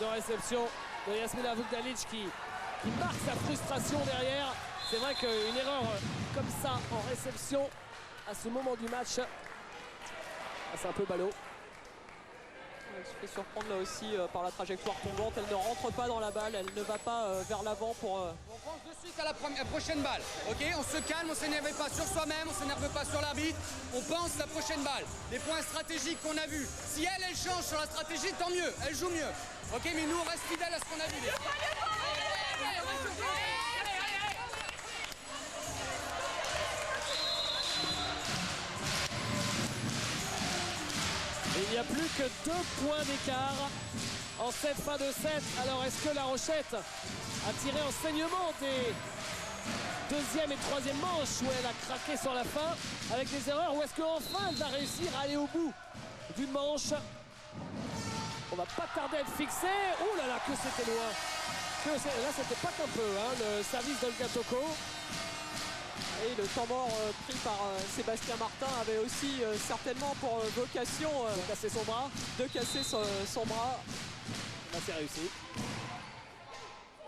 de réception de Jasmina Vukdalic qui marque sa frustration derrière. C'est vrai qu'une erreur comme ça en réception à ce moment du match, c'est un peu ballot. Elle se fait surprendre là aussi par la trajectoire tombante. Elle ne rentre pas dans la balle, elle ne va pas vers l'avant pour... On pense de suite à la prochaine balle. Ok, on se calme, on ne s'énerve pas sur soi-même, on ne s'énerve pas sur l'arbitre. On pense la prochaine balle. Les points stratégiques qu'on a vus. Si elle change sur la stratégie, tant mieux, elle joue mieux. Ok, mais nous on reste fidèles à ce qu'on a vu. Il n'y a plus que 2 points d'écart en cette fin de set. Alors est-ce que La Rochette a tiré enseignement des deuxième et troisième manches où elle a craqué sur la fin avec des erreurs, ou est-ce qu'enfin elle va réussir à aller au bout d'une manche? On va pas tarder à être fixé. Oh là là, que c'était loin. Là c'était pas qu'un peu le service d'Olga Toko. Et le temps mort pris par Sébastien Martin avait aussi certainement pour vocation de casser son bras. De casser son bras. Là c'est réussi.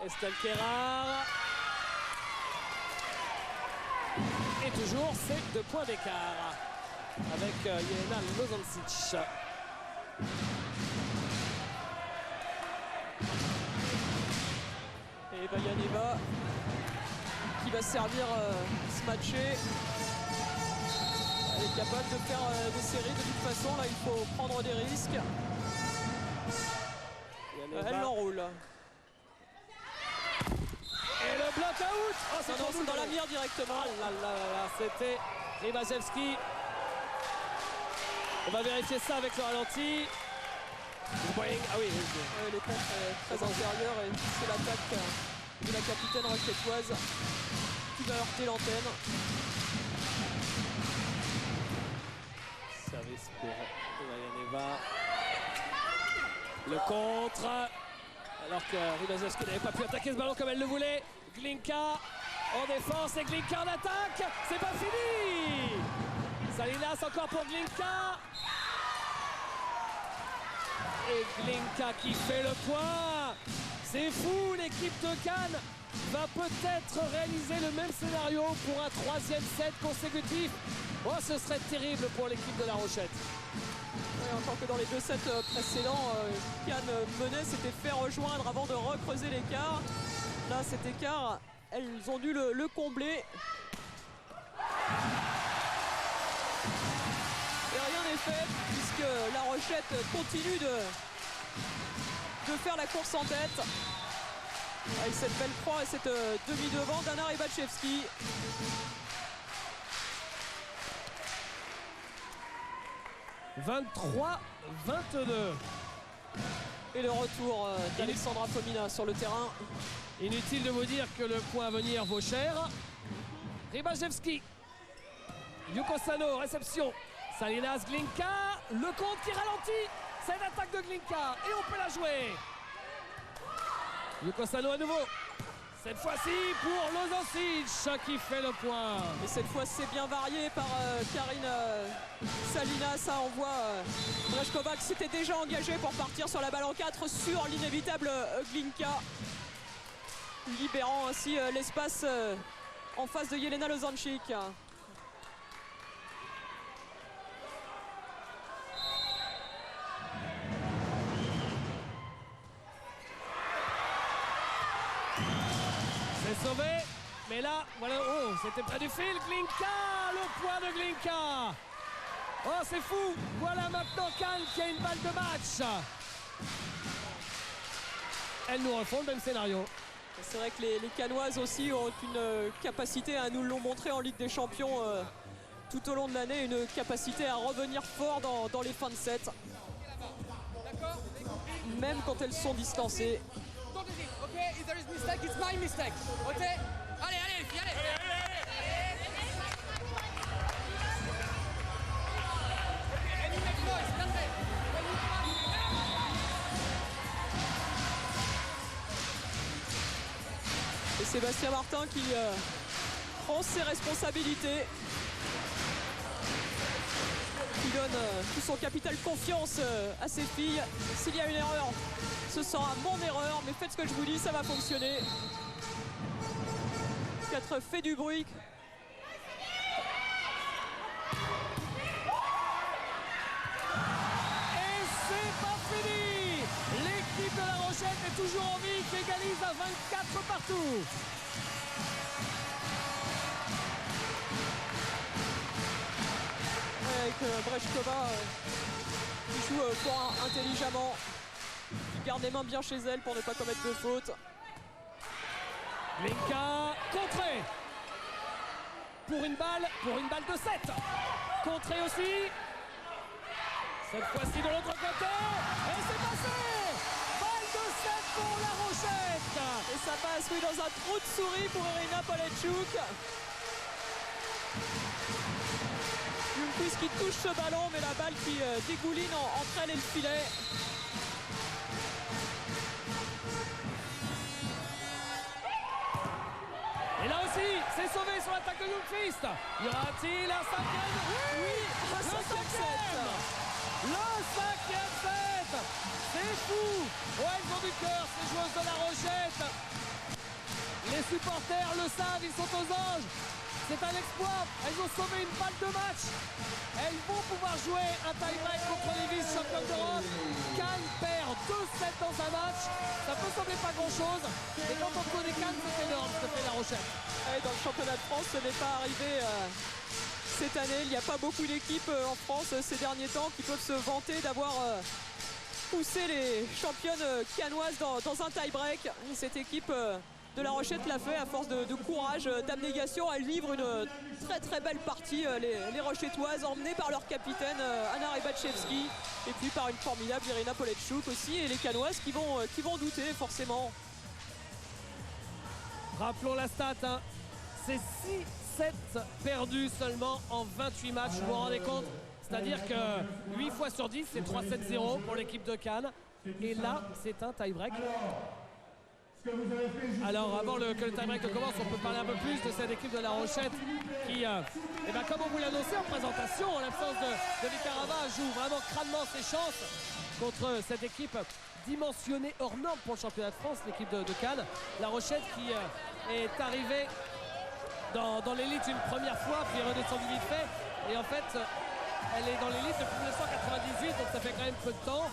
Estelle Kerrar. Et toujours c'est 2 points d'écart avec Jelena Lozancic. Et Vaganeva qui va servir ce matché. Elle est capable de faire des séries de toute façon. Là, il faut prendre des risques. Elle l'enroule. Et le block-out. Oh, c'est dans la mire directement. C'était Rybaszewski. On va vérifier ça avec le ralenti. Ah oui. Les comptes très antérieurs et c'est l'attaque de la capitaine roquettoise qui va heurter l'antenne. Service pour Vaganeva. Le contre. Alors que Rybaszewski n'avait pas pu attaquer ce ballon comme elle le voulait. Glinka en défense et Glinka en attaque. C'est pas fini. Salinas encore pour Glinka. Et Glinka qui fait le point. C'est fou, l'équipe de Cannes va peut-être réaliser le même scénario pour un 3e set consécutif. Oh, ce serait terrible pour l'équipe de La Rochette. Oui, encore que dans les 2 sets précédents, Cannes menait, s'était fait rejoindre avant de recreuser l'écart. Là, cet écart, elles ont dû le combler. Et rien n'est fait, puisque La Rochette continue de faire la course en tête. Avec cette belle croix et cette demi-devant d'Anna Rybaszewski. « 23-22 ». Et le retour d'Alexandra Pomina sur le terrain. Inutile de vous dire que le point à venir vaut cher. Rybaszewski. Yukosano, réception. Salinas, Glinka. Le compte qui ralentit. C'est l'attaque de Glinka. Et on peut la jouer. Yukosano à nouveau. Cette fois-ci pour Lozancic qui fait le point. Et cette fois c'est bien varié par Karine Salinas. On voit Brejkova qui s'était déjà engagée pour partir sur la balle en 4 sur l'inévitable Glinka. Libérant ainsi l'espace en face de Jelena Lozancic. C'est sauvé, mais là, voilà, oh, c'était près du fil. Glinka, le point de Glinka. Oh, c'est fou. Voilà maintenant Cannes qui a une balle de match. Elles nous refont le même scénario. C'est vrai que les Cannoises aussi ont une capacité, nous l'ont montré en Ligue des Champions tout au long de l'année, une capacité à revenir fort dans les fins de set. Même quand elles sont distancées. Ok, if there is mistake, it's my mistake. Ok, allez, les filles, allez. Et Sébastien Martin qui prend ses responsabilités, qui donne tout son capital confiance à ses filles. S'il y a une erreur, ce sera mon erreur, mais faites ce que je vous dis, ça va fonctionner. 4 fait du bruit. L'équipe de La Rochette est toujours en vie, qui égalise à 24 partout. Avec Breshkova qui joue fort intelligemment, qui garde les mains bien chez elle pour ne pas commettre de faute. Linka contré pour une balle de 7. Contré aussi. Cette fois-ci de l'autre côté. Et c'est passé. Balle de 7 pour La Rochette. Et ça passe, oui, dans un trou de souris pour Irina Poletchuk. Ljungqvist qui touche ce ballon, mais la balle qui dégouline entre elle et le filet. Et là aussi, c'est sauvé sur l'attaque de Ljungqvist. Y aura-t-il un cinquième? Oui, un cinquième set. Le 5e set. C'est fou. Ouais, elles ont du cœur, ces joueuses de La Rochette. Les supporters le savent, ils sont aux anges. C'est un exploit. Elles ont sauvé une balle de match. Elles vont pouvoir jouer un tie-break contre les vice-championnes d'Europe. Cannes perd 2-7 dans un match. Ça peut sembler pas grand-chose. Mais quand on connaît Cannes, c'est énorme ce que fait La Rochette. Et dans le championnat de France, ce n'est pas arrivé cette année. Il n'y a pas beaucoup d'équipes en France ces derniers temps qui peuvent se vanter d'avoir poussé les championnes cannoises dans un tie-break. Cette équipe de La Rochette l'a fait à force de courage, d'abnégation. Elles livrent une très très belle partie, les Rochettoises, emmenées par leur capitaine Anna Rybachevski, et puis par une formidable Irina Poletchuk aussi, et les Cannoises qui vont douter forcément. Rappelons la stat, hein. C'est 6-7 perdus seulement en 28 matchs, vous vous rendez compte? C'est-à-dire que 8 fois sur 10, c'est 3-7-0 pour l'équipe de Cannes. Et là, c'est un tie-break. Alors avant que le tie-break commence, on peut parler un peu plus de cette équipe de La Rochette qui, comme on vous l'a annoncé en présentation, en l'absence de Vikarava, joue vraiment crânement ses chances contre cette équipe dimensionnée hors norme pour le championnat de France, l'équipe de Cannes. La Rochette qui est arrivée dans l'élite une première fois, puis est redescendue vite fait. Et en fait, elle est dans l'élite depuis 1998, donc ça fait quand même peu de temps.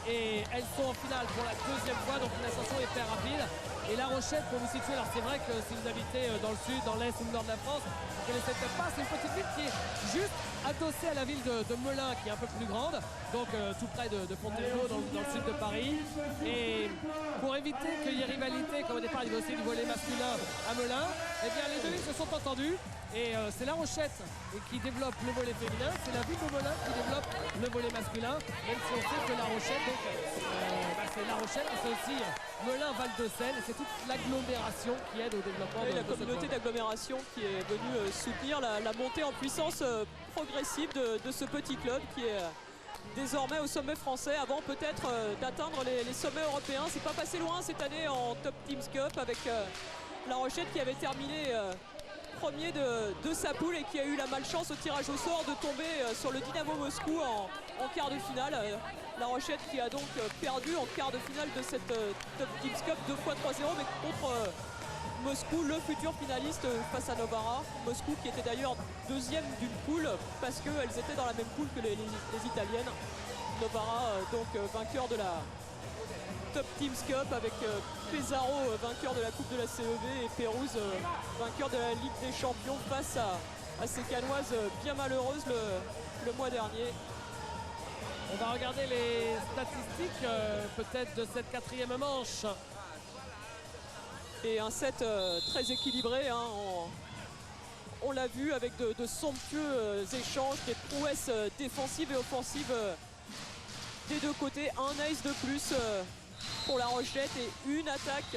Et elles sont en finale pour la deuxième fois, donc une ascension hyper rapide. Et La Rochette, pour vous situer, alors c'est vrai que si vous habitez dans le sud, dans l'est ou le nord de la France, vous ne connaissez peut-être pas, c'est une petite ville qui est juste adossée à la ville de Melun, qui est un peu plus grande, donc tout près de Fontainebleau, dans le sud de Paris. Et pour éviter qu'il y ait rivalité, comme au départ il y avait aussi du volley masculin à Melun, eh bien les deux villes se sont entendues. Et c'est La Rochette qui développe le volley féminin, c'est la ville de Melun qui développe le volley masculin, même si on sait que La Rochette, donc c'est La Rochette, mais c'est aussi Melun-Val-de-Seine, et c'est toute l'agglomération qui aide au développement de la communauté d'agglomération qui est venue soutenir la montée en puissance progressive de ce petit club qui est désormais au sommet français, avant peut-être d'atteindre les sommets européens. C'est pas passé loin cette année en Top Teams Cup avec La Rochette qui avait terminé premier de sa poule et qui a eu la malchance au tirage au sort de tomber sur le Dynamo Moscou en quart de finale. La Rochette qui a donc perdu en quart de finale de cette Top Teams Cup 2 fois 3-0, mais contre Moscou, le futur finaliste face à Novara. Moscou qui était d'ailleurs deuxième d'une poule parce qu'elles étaient dans la même poule que les Italiennes. Novara donc vainqueur de la Top Teams Cup avec Pesaro vainqueur de la Coupe de la CEV et Pérouse vainqueur de la Ligue des Champions face à ces Cannoises bien malheureuses le mois dernier. On va regarder les statistiques peut-être de cette quatrième manche. Et un set très équilibré, hein, on l'a vu avec de somptueux échanges, des prouesses défensives et offensives des deux côtés. Un ace de plus pour La Rochette et une attaque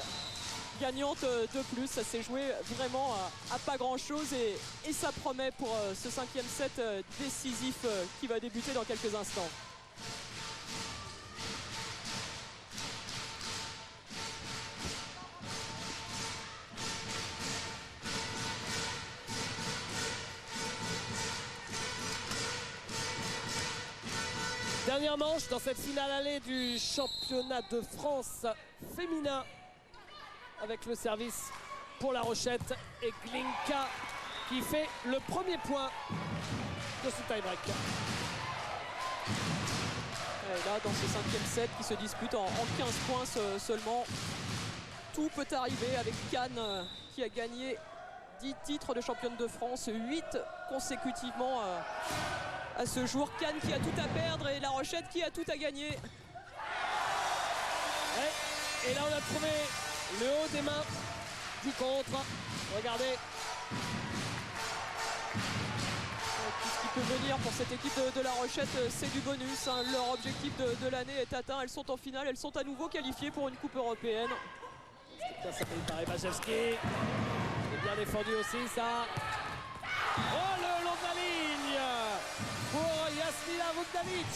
gagnante de plus. Ça s'est joué vraiment à pas grand chose et ça promet pour ce cinquième set décisif qui va débuter dans quelques instants. Dernière manche dans cette finale allée du championnat de France féminin avec le service pour La Rochette et Glinka qui fait le premier point de ce tie-break. Et là, dans ce 5e set qui se dispute en 15 points seulement, tout peut arriver avec Cannes qui a gagné 10 titres de championne de France, 8 consécutivement à ce jour. Cannes qui a tout à perdre et La Rochette qui a tout à gagner. Et là, on a trouvé le haut des mains du contre. Regardez. Tout ce qui peut venir pour cette équipe de La Rochette, c'est du bonus. Hein. Leur objectif de l'année est atteint. Elles sont en finale, elles sont à nouveau qualifiées pour une coupe européenne. Ça s'appelle par Ebachevski. C'est bien défendu aussi, ça. Oh, le long de la ligne pour Jasmina Vukdanic.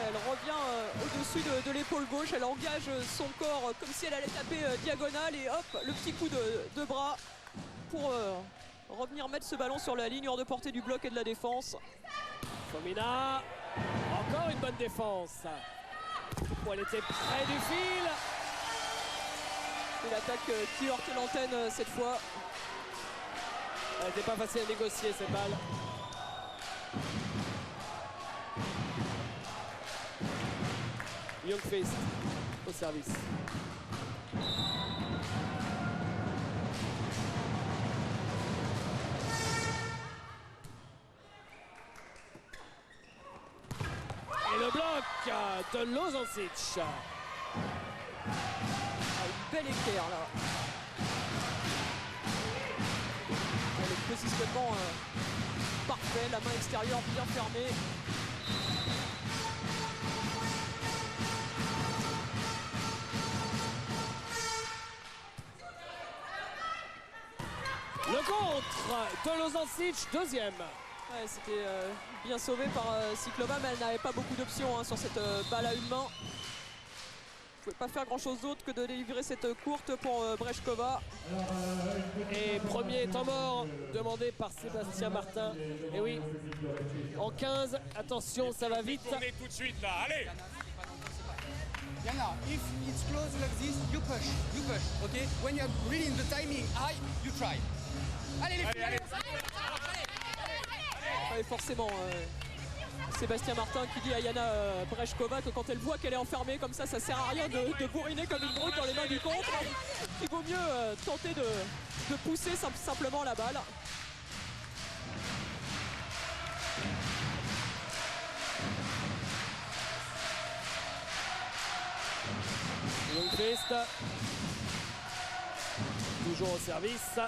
Elle revient au-dessus de l'épaule gauche. Elle engage son corps comme si elle allait taper diagonale. Et hop, le petit coup de bras pour revenir mettre ce ballon sur la ligne hors de portée du bloc et de la défense. Fomina, encore une bonne défense. Elle était près du fil. Et l'attaque qui heurte l'antenne cette fois. Elle n'était pas facile à négocier cette balle. Youngfist au service. Et le bloc de Lozancic. Une belle équerre là. Le positionnement parfait, la main extérieure bien fermée. Le contre de Lozancic, deuxième. Ouais, c'était bien sauvé par Cyclova, mais elle n'avait pas beaucoup d'options hein, sur cette balle à une main. Elle ne pouvait pas faire grand chose d'autre que de délivrer cette courte pour Brejkova. Et premier temps mort demandé par Sébastien Martin. Et oui, en 15, attention, ça va vite. Tournez tout de suite là, allez. Yana, if it's close like this, you push, okay? When you're really in the timing high, you try. Allez les filles, allez. Et forcément, Sébastien Martin qui dit à Yana Brejkova que quand elle voit qu'elle est enfermée comme ça sert à rien de bourriner comme une brute dans les mains du contre. Il vaut mieux tenter de pousser simplement la balle. Youngfist, toujours au service.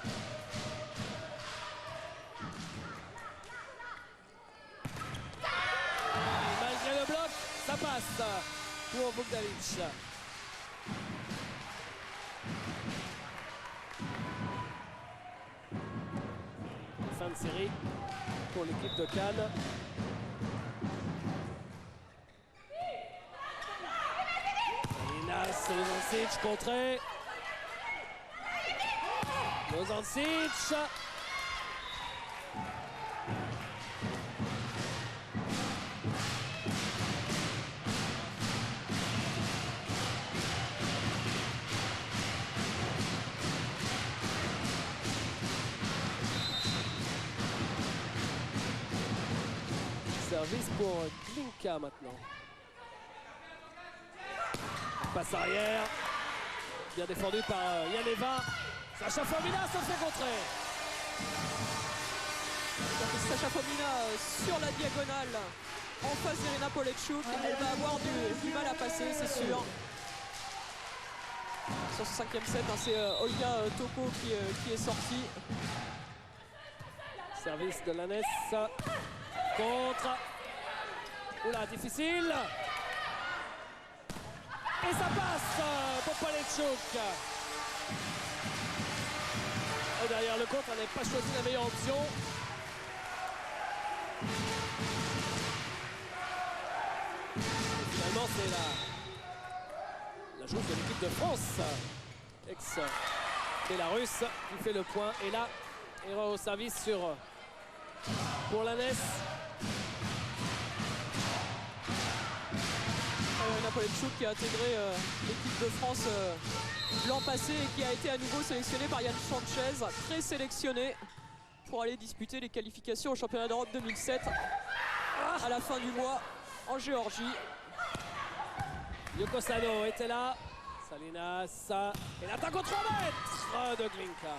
Malgré le bloc, ça passe pour Vukdanic. Fin de série pour l'équipe de Cannes. Lozancic contré. Lozancic. Service pour Glinka maintenant. Passe arrière, bien défendu par Yaneva. Sacha Fomina se fait contrer. Sacha Fomina sur la diagonale en face d'Irina Polechuk. Elle va avoir du mal à passer, c'est sûr. Sur ce 5e set, hein, c'est Olga Toko qui est sortie. Service de Lanès contre. Oula, difficile. Et ça passe pour Polechuk. Et derrière le contre, elle n'avait pas choisi la meilleure option. Et finalement, c'est la joueuse de l'équipe de France, ex-Bélarusse, qui fait le point. Et là, erreur au service pour Lanès. Polenchuk qui a intégré l'équipe de France l'an passé et qui a été à nouveau sélectionné par Yann Sanchez, présélectionné pour aller disputer les qualifications au championnat d'Europe 2007 à la fin du mois en Géorgie. Yoko Sano était là. Salinas et l'attaque au 3 mètres de Glinka.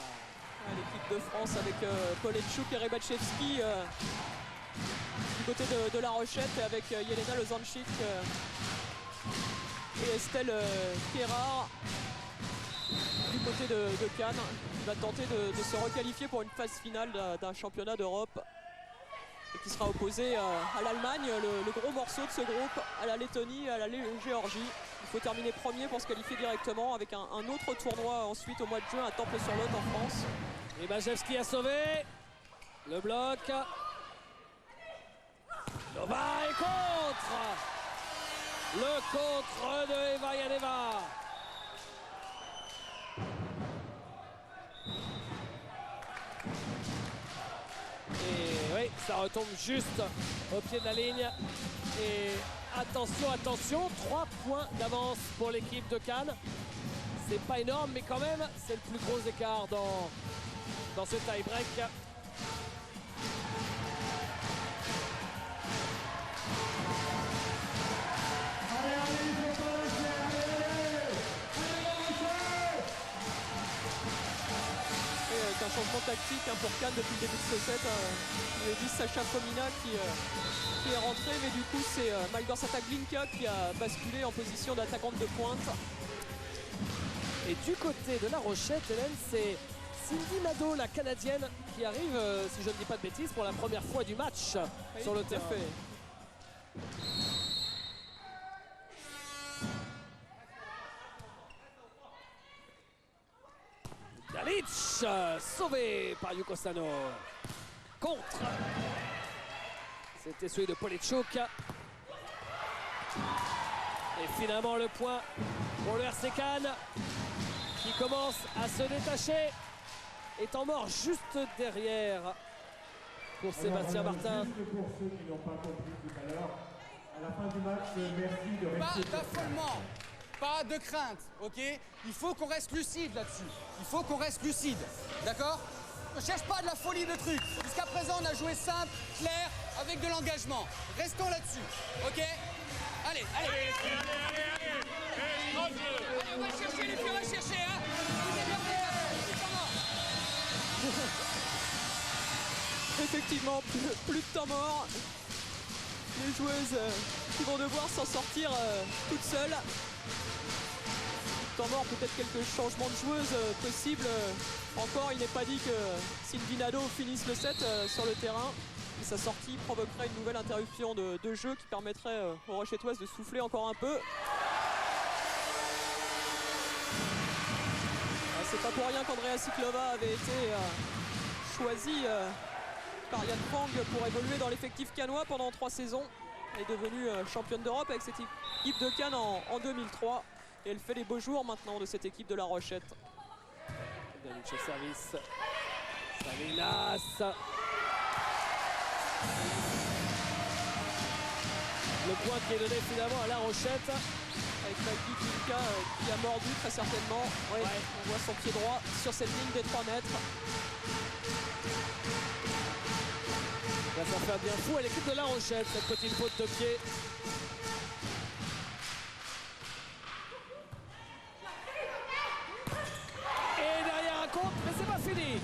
L'équipe de France avec Polenchuk et Rybachevski du côté de La Rochette et avec Jelena Lozanchik et Estelle Kérard du côté de Cannes, qui va tenter de se requalifier pour une phase finale d'un championnat d'Europe et qui sera opposé à l'Allemagne, le gros morceau de ce groupe, à la Lettonie et à la Géorgie. Il faut terminer premier pour se qualifier directement avec un autre tournoi ensuite au mois de juin à Temple-sur-Lot en France. Rybachevski a sauvé le bloc. Nova est contre. Le contre de Eva Yaneva. Et oui, ça retombe juste au pied de la ligne. Et attention, attention, 3 points d'avance pour l'équipe de Cannes. C'est pas énorme, mais quand même, c'est le plus gros écart dans ce tie-break. Un changement tactique pour Cannes depuis le début de ce set. Il y a dit Sacha Fomina qui est rentré, mais du coup c'est Malgorzata Glinka qui a basculé en position d'attaquante de pointe. Et du côté de La Rochette, Hélène, c'est Cindy Nadeau, la Canadienne, qui arrive, si je ne dis pas de bêtises, pour la première fois du match sur le terrain. Dalic, sauvé par Yuko Sano. Contre. C'était celui de Polenchuk. Et finalement le point pour le RC Cannes qui commence à se détacher. Étant mort juste derrière pour Sébastien Martin. Juste pour ceux qui n'ont pas compris tout à l'heure, à la fin du match, merci de rester. Pas d'affolement, pas de crainte, ok? Il faut qu'on reste lucide là-dessus. Il faut qu'on reste lucide, d'accord? Ne cherche pas de la folie de trucs. Jusqu'à présent, on a joué simple, clair, avec de l'engagement. Restons là-dessus, ok? Allez, allez. Allez, on va chercher les filles, on va chercher, hein? Effectivement, plus de temps mort. Les joueuses qui vont devoir s'en sortir toutes seules. Temps mort, peut-être quelques changements de joueuses possibles. Encore, il n'est pas dit que Cindy Nadeau finisse le set sur le terrain. Et sa sortie provoquerait une nouvelle interruption de jeu qui permettrait aux Rochettoises de souffler encore un peu. C'est pas pour rien qu'Andrea Siklova avait été choisie par Yann Fang pour évoluer dans l'effectif cannois pendant 3 saisons. Elle est devenue championne d'Europe avec cette équipe de Cannes en 2003. Et elle fait les beaux jours maintenant de cette équipe de La Rochette. Dalic au service. Salinas. Le point qui est donné finalement à La Rochette. Avec Maggie Glinka qui a mordu très certainement. Ouais. On voit son pied droit sur cette ligne des 3 mètres. Ça va faire bien fou à l'équipe de La Rochette, cette petite faute de pied. Et derrière un compte, mais c'est pas fini.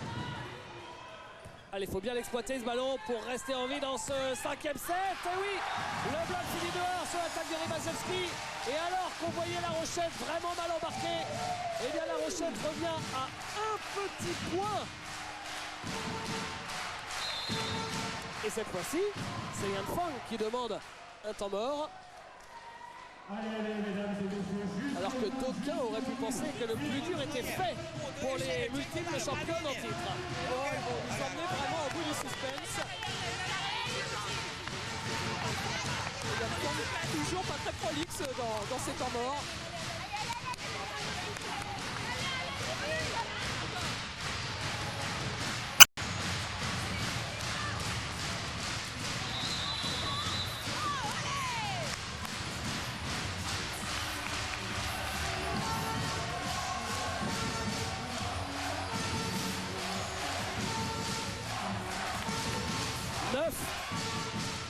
Allez, il faut bien l'exploiter ce ballon pour rester en vie dans ce 5e set. Et oui, le bloc finit dehors sur l'attaque de Rybachevski. Et alors qu'on voyait La Rochette vraiment mal embarquée, eh bien La Rochette revient à un petit point. Et cette fois-ci, c'est Yann Fang qui demande un temps mort. Allez, mesdames et messieurs, juste Alors que d'aucuns auraient pu penser que le plus dur était fait pour les multiples championnes en titre. Ils vont nous emmener vraiment au bout du suspense. Et Yann Fang toujours pas très prolixe dans ces temps morts.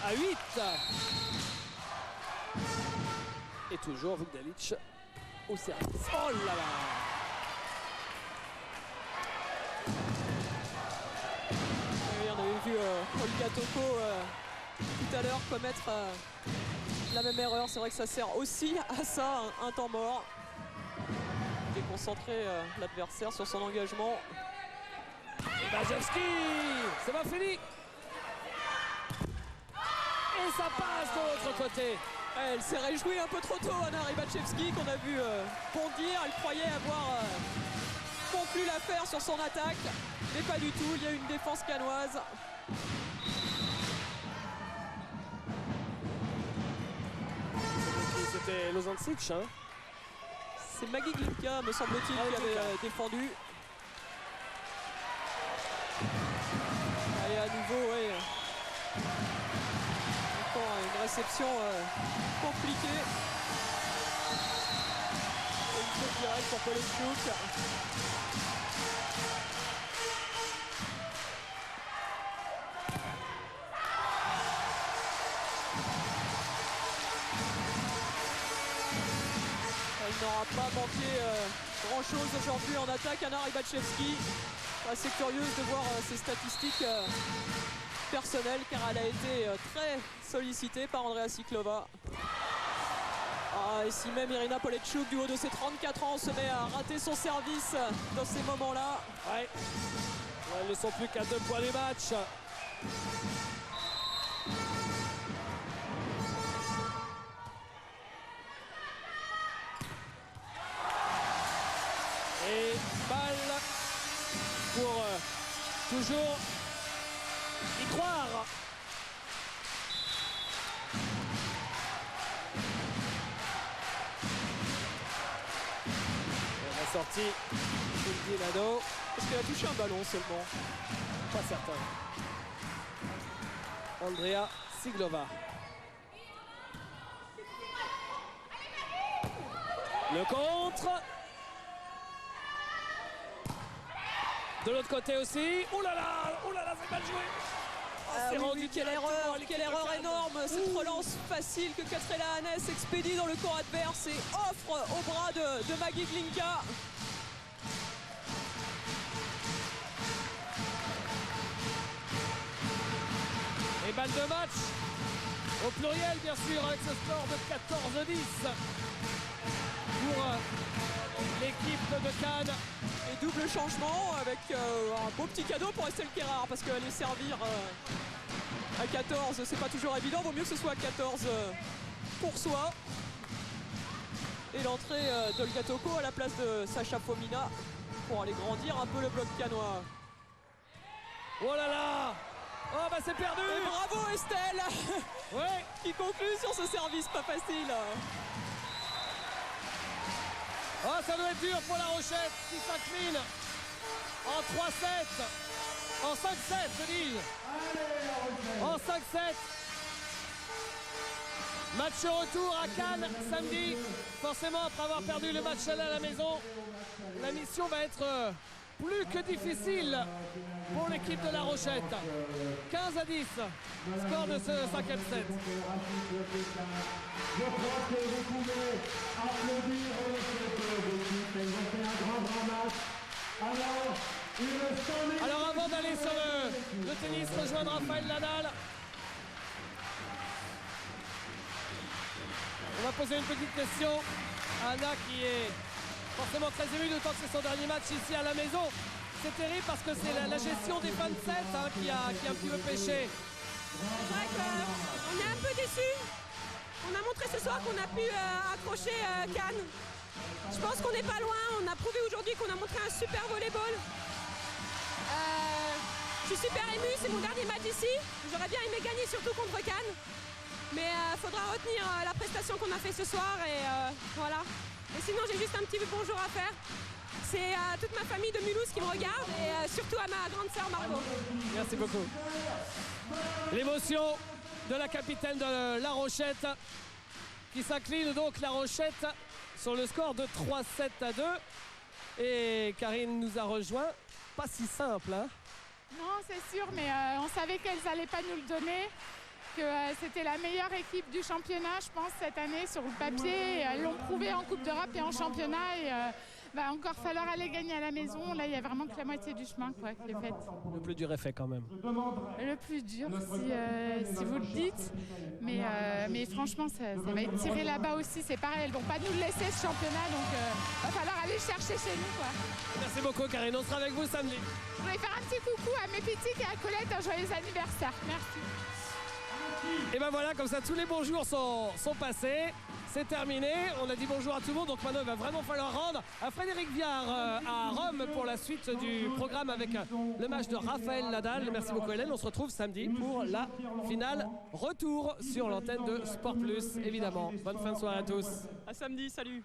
à 8. Et toujours Vukdalic au service. Oh là là! Oui, on avait vu Olga Toko tout à l'heure commettre la même erreur. C'est vrai que ça sert aussi à ça, un temps mort. Déconcentrer l'adversaire sur son engagement. Bajewski, c'est pas fini. Et ça passe de l'autre côté. Elle s'est réjouie un peu trop tôt, Anna Rybachevski, qu'on a vu bondir. Elle croyait avoir conclu l'affaire sur son attaque, mais pas du tout. Il y a une défense canoise. C'était Lozancic, hein? C'est Maggie Glinka, me semble-t-il, qui avait défendu. Et à nouveau, oui. Encore une réception compliquée. Et une faute directe pour Polenchuk. Il n'aura pas manqué grand-chose aujourd'hui en attaque, Anna Rybachevski. Assez curieuse de voir ses statistiques personnelles, car elle a été très sollicitée par Andrea Siklova. Et si même Irina Polenchuk, du haut de ses 34 ans, se met à rater son service dans ces moments-là. Ouais. Elles ne sont plus qu'à 2 points du match. Et balle pour toujours y croire. Et la sortie de Nado. Est-ce qu'elle a touché un ballon seulement? Pas certain. Andrea Siklova. Le contre. De l'autre côté aussi. Oh là là, c'est mal joué. C'est rendu, quelle erreur énorme, cette relance facile que Katrina Hannes expédie dans le corps adverse et offre au bras de Maggie Glinka. Et balle de match au pluriel bien sûr avec ce score de 14-10 pour l'équipe de Cannes. Et double changement avec un beau petit cadeau pour Estelle Kerrar, parce qu'aller servir à 14, c'est pas toujours évident. Vaut mieux que ce soit à 14 pour soi. Et l'entrée d'Olga Toko à la place de Sacha Fomina pour aller grandir un peu le bloc canois. Oh là là! Oh bah c'est perdu! Et bravo Estelle Ouais. qui conclut sur ce service pas facile. Oh, ça doit être dur pour La Rochette qui s'incline en 3-7, en 5-7 je dis. En 5-7. Match retour à Cannes samedi. Forcément, après avoir perdu le match aller à la maison, la mission va être plus que difficile pour l'équipe de La Rochette. 15-10, score de ce 5e set. Je crois que vous pouvez applaudir cette équipe. Ils ont fait un grand match. Alors avant d'aller sur le tennis, rejoindre Rafael Nadal. On va poser une petite question à Anna qui est forcément très émue, d'autant que c'est son dernier match ici à la maison. C'est terrible parce que c'est la gestion des fins de set qui a un petit peu pêché. C'est vrai qu'on est un peu déçus. On a montré ce soir qu'on a pu accrocher Cannes. Je pense qu'on n'est pas loin. On a prouvé aujourd'hui qu'on a montré un super volleyball. Je suis super émue, c'est mon dernier match ici. J'aurais bien aimé gagner, surtout contre Cannes. Mais il faudra retenir la prestation qu'on a fait ce soir. Et voilà. Et sinon, j'ai juste un petit bonjour à faire. C'est à toute ma famille de Mulhouse qui me regarde et surtout à ma grande sœur Margot. Merci beaucoup. L'émotion de la capitaine de La Rochette qui s'incline donc La Rochette sur le score de 3-7-2. Et Karine nous a rejoint. Pas si simple, hein? Non, c'est sûr, mais on savait qu'elles n'allaient pas nous le donner. que c'était la meilleure équipe du championnat, je pense, cette année sur le papier. Elles l'ont prouvé en Coupe d'Europe et en championnat. Et va encore falloir aller gagner à la maison. Là, il y a vraiment que la moitié du chemin quoi, qui est faite. Le plus dur est fait quand même. Le plus dur, si vous le dites. Mais franchement, ça va être tiré là-bas aussi. C'est pareil, elles ne vont pas nous le laisser ce championnat. Donc, va falloir aller le chercher chez nous. Quoi. Merci beaucoup, Karine. On sera avec vous samedi. Je voulais faire un petit coucou à mes petites et à Colette. Un joyeux anniversaire. Merci. Et ben voilà, comme ça, tous les bons jours sont passés. C'est terminé, on a dit bonjour à tout le monde, donc maintenant il va vraiment falloir rendre à Frédéric Viard à Rome pour la suite du programme avec le match de Raphaël Nadal. Merci beaucoup Hélène, on se retrouve samedi pour la finale retour sur l'antenne de Sport Plus, évidemment. Bonne fin de soirée à tous. À samedi, salut.